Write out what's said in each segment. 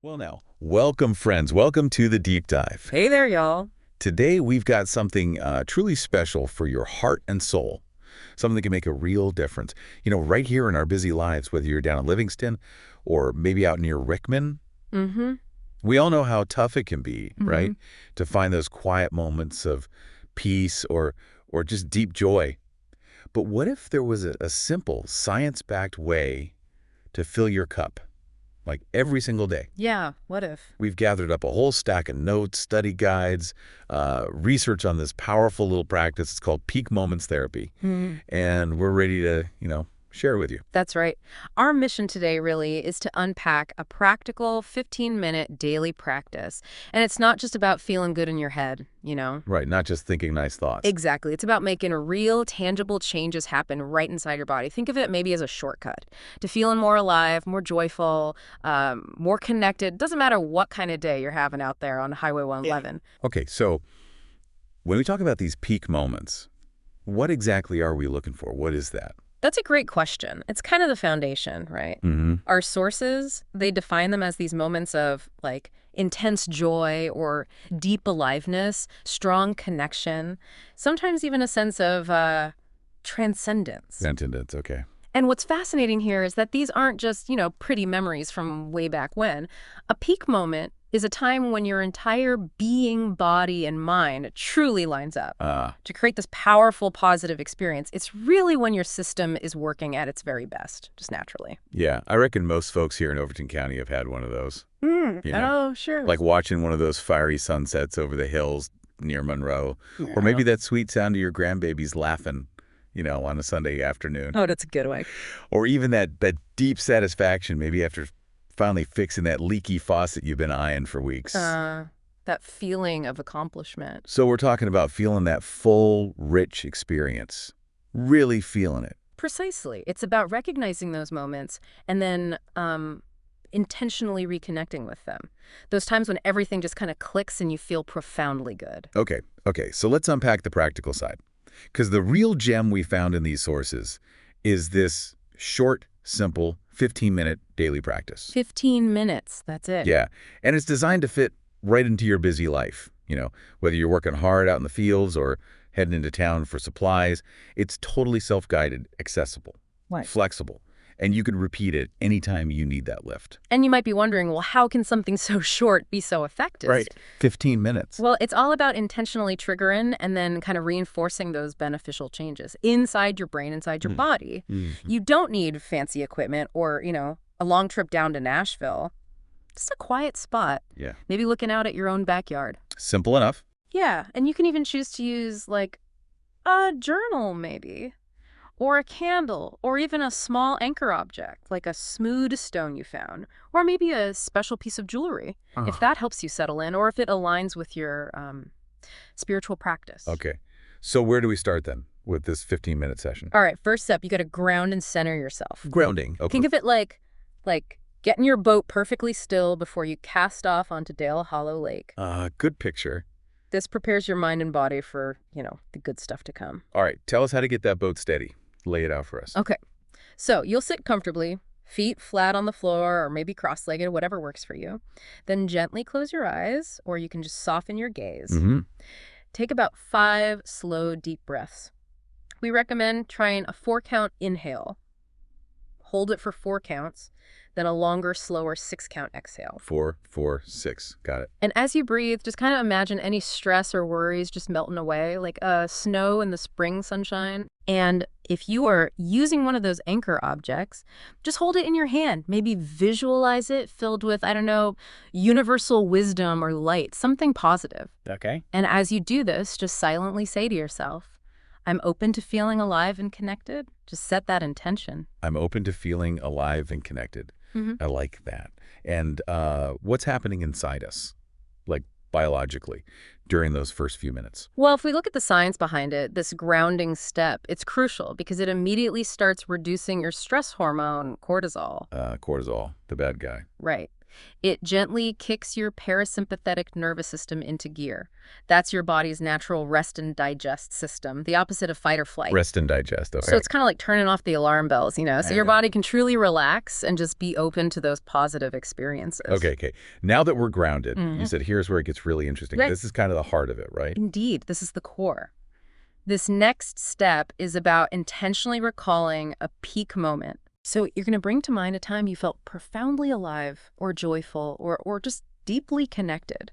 Well now, welcome friends, welcome to the deep dive. Hey there, y'all. Today we've got something truly special for your heart and soul, something that can make a real difference. Right here in our busy lives, whether you're down in Livingston or maybe out near Rickman, Mm-hmm. we all know how tough it can be, right? Mm-hmm. To find those quiet moments of peace or just deep joy. But what if there was a simple, science-backed way to fill your cup, like every single day? Yeah, what if? We've gathered up a whole stack of notes, study guides, research on this powerful little practice. It's called peak moments therapy. And we're ready to, share with you. That's right. Our mission today really is to unpack a practical 15-minute daily practice. And it's not just about feeling good in your head. Right, not just thinking nice thoughts. Exactly. It's about making real, tangible changes happen right inside your body. Think of it maybe as a shortcut to feeling more alive, more joyful, more connected. Doesn't matter what kind of day you're having out there on Highway 111. Okay, so when we talk about these peak moments, what exactly are we looking for? What is that? That's a great question. It's kind of the foundation, right? Mm-hmm. Our sources, they define them as these moments of, like, intense joy or deep aliveness, strong connection, sometimes even a sense of transcendence. Transcendence, okay. And what's fascinating here is that these aren't just, pretty memories from way back when. A peak moment is a time when your entire being, body, and mind truly lines up to create this powerful, positive experience. It's really when your system is working at its very best, just naturally. Yeah, I reckon most folks here in Overton County have had one of those. Oh, sure. Like watching one of those fiery sunsets over the hills near Monroe. Or maybe that sweet sound of your grandbabies laughing, on a Sunday afternoon. Oh, that's a good way. Or even that deep satisfaction, maybe after finally fixing that leaky faucet you've been eyeing for weeks. That feeling of accomplishment. So we're talking about feeling that full, rich experience. Really feeling it. Precisely. It's about recognizing those moments and then intentionally reconnecting with them. Those times when everything just kind of clicks and you feel profoundly good. Okay. So let's unpack the practical side. Because the real gem we found in these sources is this short, simple, 15-minute daily practice. 15 minutes, that's it. Yeah, and it's designed to fit right into your busy life. Whether you're working hard out in the fields or heading into town for supplies, it's totally self-guided, accessible, Right. flexible, and you can repeat it anytime you need that lift. And you might be wondering, well, how can something so short be so effective? 15 minutes. Well, it's all about intentionally triggering and then kind of reinforcing those beneficial changes inside your brain, inside your body. You don't need fancy equipment or, a long trip down to Nashville. Just a quiet spot. Yeah. Maybe looking out at your own backyard. Simple enough. Yeah, and you can even choose to use, like, a journal, maybe. Or a candle, or even a small anchor object, like a smooth stone you found, or maybe a special piece of jewelry, if that helps you settle in, or if it aligns with your spiritual practice. Okay. So where do we start then with this 15-minute session? All right, first step, you got to ground and center yourself. Grounding. Okay. Think of it like getting your boat perfectly still before you cast off onto Dale Hollow Lake. Good picture. This prepares your mind and body for, the good stuff to come. All right. Tell us how to get that boat steady. Lay it out for us. Okay. So you'll sit comfortably, feet flat on the floor or maybe cross-legged, whatever works for you. Then gently close your eyes, or you can just soften your gaze. Take about 5 slow, deep breaths. We recommend trying a 4-count inhale. Hold it for 4 counts, then a longer, slower 6-count exhale. 4, 4, 6. Got it. And as you breathe, just kind of imagine any stress or worries just melting away, like snow in the spring sunshine. And if you are using one of those anchor objects, just hold it in your hand. Maybe visualize it filled with, universal wisdom or light, something positive. Okay. And as you do this, just silently say to yourself, I'm open to feeling alive and connected. Just set that intention. I'm open to feeling alive and connected. I like that. And what's happening inside us, like biologically, during those first few minutes? Well, if we look at the science behind it, this grounding step, it's crucial because it immediately starts reducing your stress hormone, cortisol. Cortisol, the bad guy. Right. It gently kicks your parasympathetic nervous system into gear. That's your body's natural rest and digest system, the opposite of fight or flight. Rest and digest. So Okay. it's kind of like turning off the alarm bells, so your body can truly relax and just be open to those positive experiences. Okay. Now that we're grounded, Mhm. you said here's where it gets really interesting. Right. This is kind of the heart of it, right? Indeed, this is the core. This next step is about intentionally recalling a peak moment. So you're going to bring to mind a time you felt profoundly alive or joyful or just deeply connected.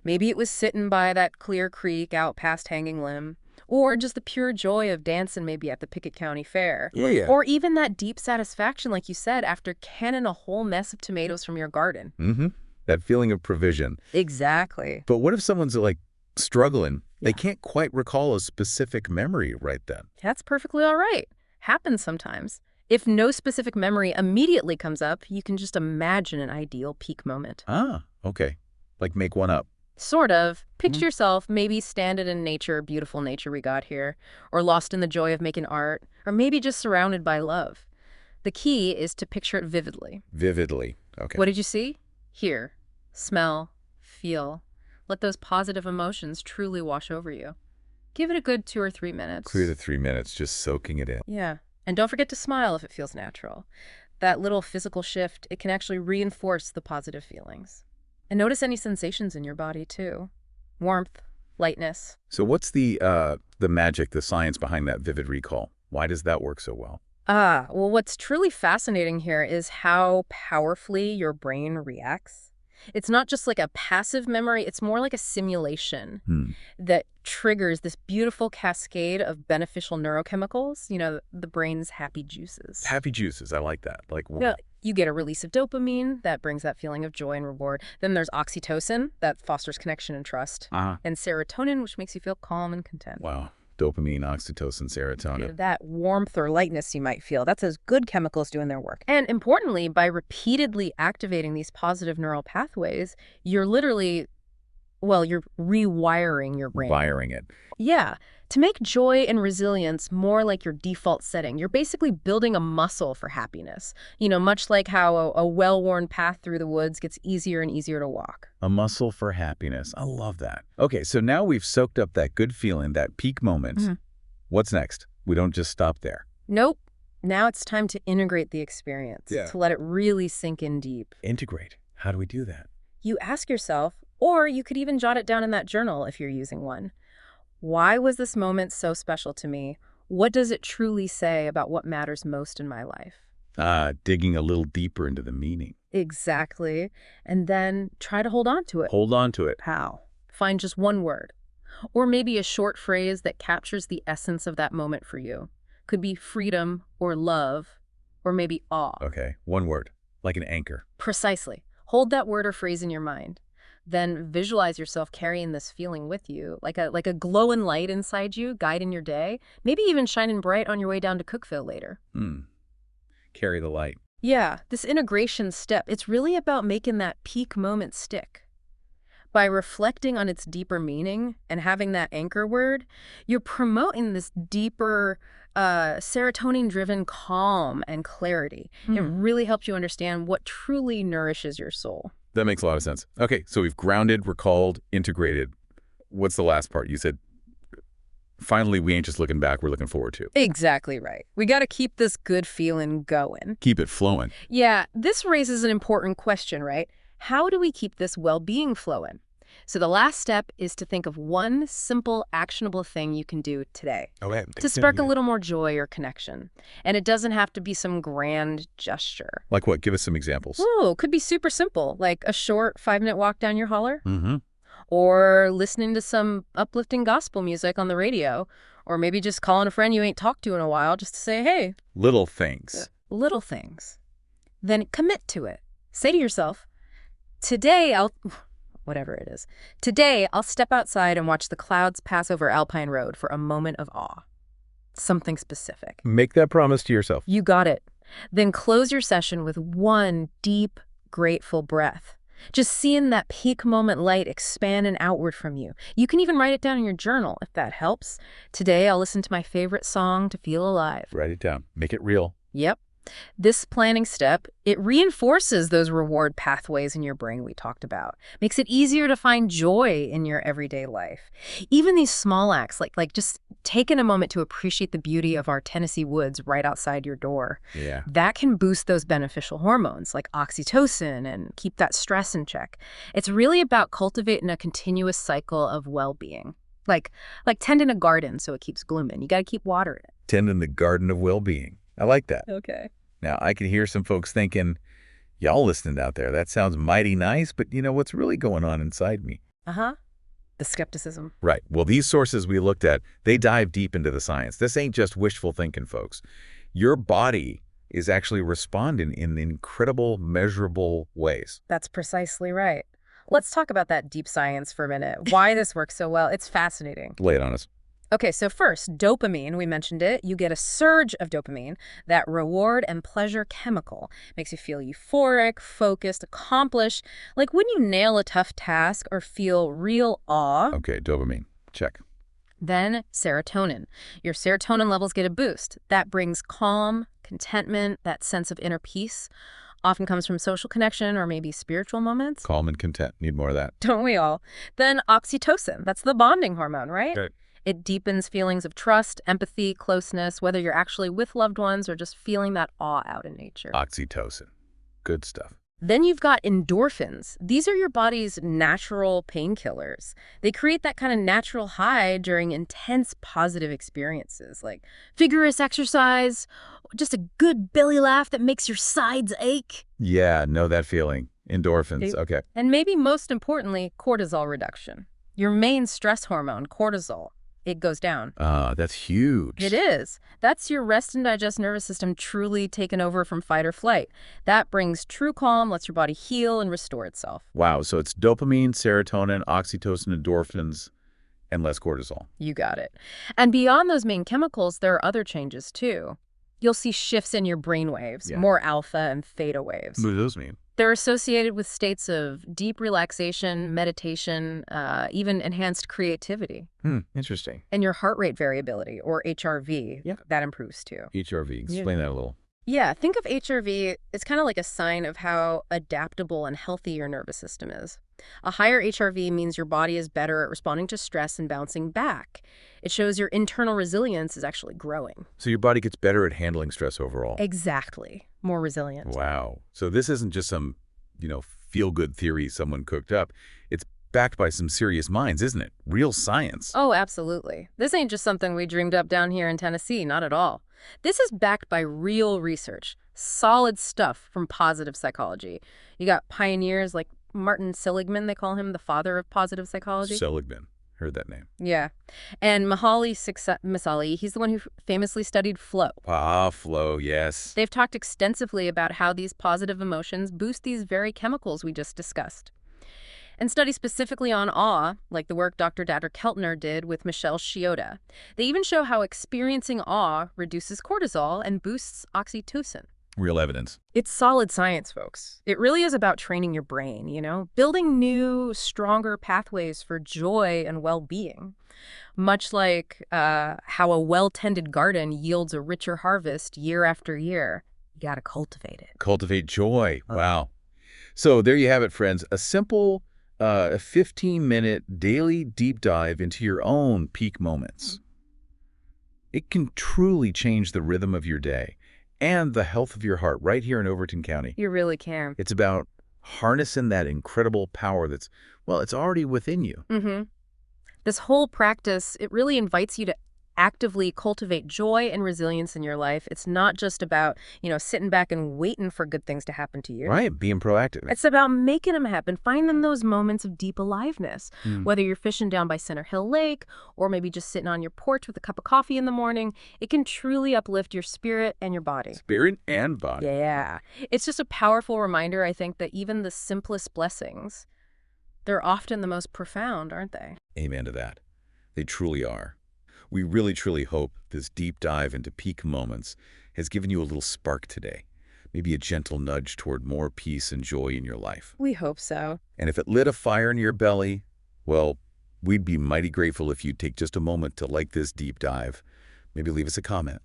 Maybe it was sitting by that clear creek out past Hanging Limb, or just the pure joy of dancing maybe at the Pickett County Fair. Yeah. Or even that deep satisfaction, like you said, after canning a whole mess of tomatoes from your garden. Mm-hmm. That feeling of provision. Exactly. But what if someone's like struggling? Yeah. They can't quite recall a specific memory right then. That's perfectly all right. Happens sometimes. If no specific memory immediately comes up, you can just imagine an ideal peak moment. Ah, okay. Like make one up. Sort of. Picture yourself maybe standing in nature, beautiful nature we got here, or lost in the joy of making art, or maybe just surrounded by love. The key is to picture it vividly. Vividly. Okay. What did you see? Hear, smell, feel. Let those positive emotions truly wash over you. Give it a good 2 or 3 minutes. Clear the 3 minutes, just soaking it in. Yeah. And don't forget to smile if it feels natural. That little physical shift, it can actually reinforce the positive feelings. And notice any sensations in your body, too. Warmth, lightness. So what's the magic, the science behind that vivid recall? Why does that work so well? Well, what's truly fascinating here is how powerfully your brain reacts. It's not just like a passive memory, it's more like a simulation that triggers this beautiful cascade of beneficial neurochemicals, the brain's happy juices. Happy juices, I like that. Like, Yeah, you get a release of dopamine that brings that feeling of joy and reward. Then there's oxytocin that fosters connection and trust. And serotonin, which makes you feel calm and content. wow. Dopamine, oxytocin, serotonin. That warmth or lightness you might feel, that's as good chemicals doing their work. And importantly, by repeatedly activating these positive neural pathways, you're literally, you're rewiring your brain. Wiring it. Yeah. To make joy and resilience more like your default setting, you're basically building a muscle for happiness. Much like how a well-worn path through the woods gets easier and easier to walk. A muscle for happiness. I love that. Okay, so now we've soaked up that good feeling, that peak moment. What's next? We don't just stop there. Nope. Now it's time to integrate the experience, Yeah. to let it really sink in deep. Integrate. How do we do that? You ask yourself, or you could even jot it down in that journal if you're using one. Why was this moment so special to me? What does it truly say about what matters most in my life? Digging a little deeper into the meaning. Exactly. And then try to hold on to it. Hold on to it. How? Find just one word. Or maybe a short phrase that captures the essence of that moment for you. Could be freedom or love, or maybe awe. Okay, one word, like an anchor. Precisely. Hold that word or phrase in your mind. Then visualize yourself carrying this feeling with you, like a glowing light inside you, guiding your day, maybe even shining bright on your way down to Cookville later. Carry the light. Yeah, this integration step, it's really about making that peak moment stick. By reflecting on its deeper meaning and having that anchor word, you're promoting this deeper serotonin-driven calm and clarity. It really helps you understand what truly nourishes your soul. That makes a lot of sense. Okay, so we've grounded, recalled, integrated. What's the last part? You said, finally, we ain't just looking back, we're looking forward to. Exactly right. We got to keep this good feeling going. Keep it flowing. Yeah, this raises an important question, right? How do we keep this well-being flowing? So the last step is to think of one simple, actionable thing you can do today to spark a little more joy or connection. And it doesn't have to be some grand gesture. Like what? Give us some examples. Oh, could be super simple, like a short 5-minute walk down your holler, Mm-hmm. or listening to some uplifting gospel music on the radio, or maybe just calling a friend you ain't talked to in a while just to say, hey. Little things. Little things. Then commit to it. Say to yourself, today I'll step outside and watch the clouds pass over Alpine Road for a moment of awe. Something specific. Make that promise to yourself. You got it. Then close your session with one deep, grateful breath. Just seeing that peak moment light expand and outward from you. You can even write it down in your journal if that helps. Today I'll listen to my favorite song to feel alive. Write it down. Make it real. Yep. This planning step, it reinforces those reward pathways in your brain we talked about. Makes it easier to find joy in your everyday life. Even these small acts, like just taking a moment to appreciate the beauty of our Tennessee woods right outside your door, Yeah. that can boost those beneficial hormones like oxytocin and keep that stress in check. It's really about cultivating a continuous cycle of well-being. Like tending a garden so it keeps blooming. You got to keep watering it. Tending the garden of well-being. I like that. Okay. Now, I can hear some folks thinking, y'all listening out there, that sounds mighty nice, but you know what's really going on inside me? Uh-huh. The skepticism. Right. Well, these sources we looked at, they dive deep into the science. This ain't just wishful thinking, folks. Your body is actually responding in incredible, measurable ways. That's precisely right. Let's talk about that deep science for a minute. Why this works so well. It's fascinating. Lay it on us. Okay, so first, dopamine, we mentioned it. You get a surge of dopamine, that reward and pleasure chemical. Makes you feel euphoric, focused, accomplished, like when you nail a tough task or feel real awe. Okay, dopamine. Check. Then serotonin. Your serotonin levels get a boost. That brings calm, contentment, that sense of inner peace. Often comes from social connection or maybe spiritual moments. Calm and content. Need more of that. Don't we all? Then oxytocin. That's the bonding hormone, right? Okay. It deepens feelings of trust, empathy, closeness, whether you're actually with loved ones or just feeling that awe out in nature. Oxytocin. Good stuff. Then you've got endorphins. These are your body's natural painkillers. They create that kind of natural high during intense positive experiences, like vigorous exercise, just a good belly laugh that makes your sides ache. Yeah, know that feeling. Endorphins. Okay. And maybe most importantly, cortisol reduction. Your main stress hormone, cortisol. It goes down. That's huge. It is. That's your rest and digest nervous system truly taken over from fight or flight. That brings true calm, lets your body heal and restore itself. Wow, so it's dopamine, serotonin, oxytocin, endorphins, and less cortisol. You got it. And beyond those main chemicals, there are other changes too. You'll see shifts in your brain waves, more alpha and theta waves. What do those mean? They're associated with states of deep relaxation, meditation, even enhanced creativity. Interesting. And your heart rate variability, or HRV, that improves too. HRV. Explain that a little. Yeah, think of HRV, it's kind of like a sign of how adaptable and healthy your nervous system is. A higher HRV means your body is better at responding to stress and bouncing back. It shows your internal resilience is actually growing. So your body gets better at handling stress overall. Exactly. More resilient. Wow. So this isn't just some, feel-good theory someone cooked up. It's backed by some serious minds, isn't it? Real science. Oh, absolutely. This ain't just something we dreamed up down here in Tennessee, not at all. This is backed by real research, solid stuff from positive psychology. You got pioneers like Martin Seligman, they call him the father of positive psychology. Seligman. Heard that name. Yeah. And Mihaly Csikszentmihalyi, he's the one who famously studied flow. Ah, flow, yes. They've talked extensively about how these positive emotions boost these very chemicals we just discussed. And studies specifically on awe, like the work Dr. Datter Keltner did with Michelle Chioda. They even show how experiencing awe reduces cortisol and boosts oxytocin. Real evidence. It's solid science, folks. It really is about training your brain, building new, stronger pathways for joy and well-being. Much like how a well-tended garden yields a richer harvest year after year. You gotta cultivate it. Cultivate joy. Wow. So there you have it, friends. A simple 15-minute daily deep dive into your own peak moments. It can truly change the rhythm of your day and the health of your heart right here in Overton County. You really can. It's about harnessing that incredible power that's, it's already within you. Mm-hmm. This whole practice, it really invites you to actively cultivate joy and resilience in your life. It's not just about, sitting back and waiting for good things to happen to you. Right, being proactive. It's about making them happen, finding those moments of deep aliveness. Whether you're fishing down by Center Hill Lake or maybe just sitting on your porch with a cup of coffee in the morning, it can truly uplift your spirit and your body. Spirit and body. Yeah. It's just a powerful reminder, I think, that even the simplest blessings, they're often the most profound, aren't they? Amen to that. They truly are. We really, truly hope this deep dive into peak moments has given you a little spark today. Maybe a gentle nudge toward more peace and joy in your life. We hope so. And if it lit a fire in your belly, we'd be mighty grateful if you'd take just a moment to like this deep dive. Maybe leave us a comment.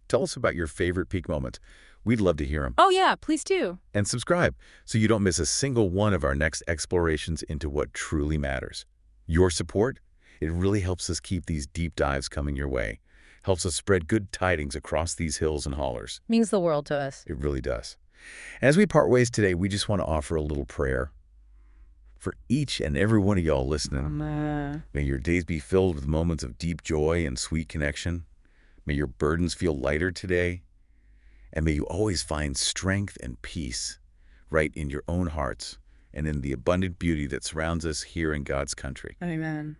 Tell us about your favorite peak moments. We'd love to hear them. Oh, yeah, please do. And subscribe so you don't miss a single one of our next explorations into what truly matters. Your support, it really helps us keep these deep dives coming your way. Helps us spread good tidings across these hills and hollers. Means the world to us. It really does. As we part ways today, we just want to offer a little prayer for each and every one of y'all listening. Amen. May your days be filled with moments of deep joy and sweet connection. May your burdens feel lighter today. And may you always find strength and peace right in your own hearts and in the abundant beauty that surrounds us here in God's country. Amen.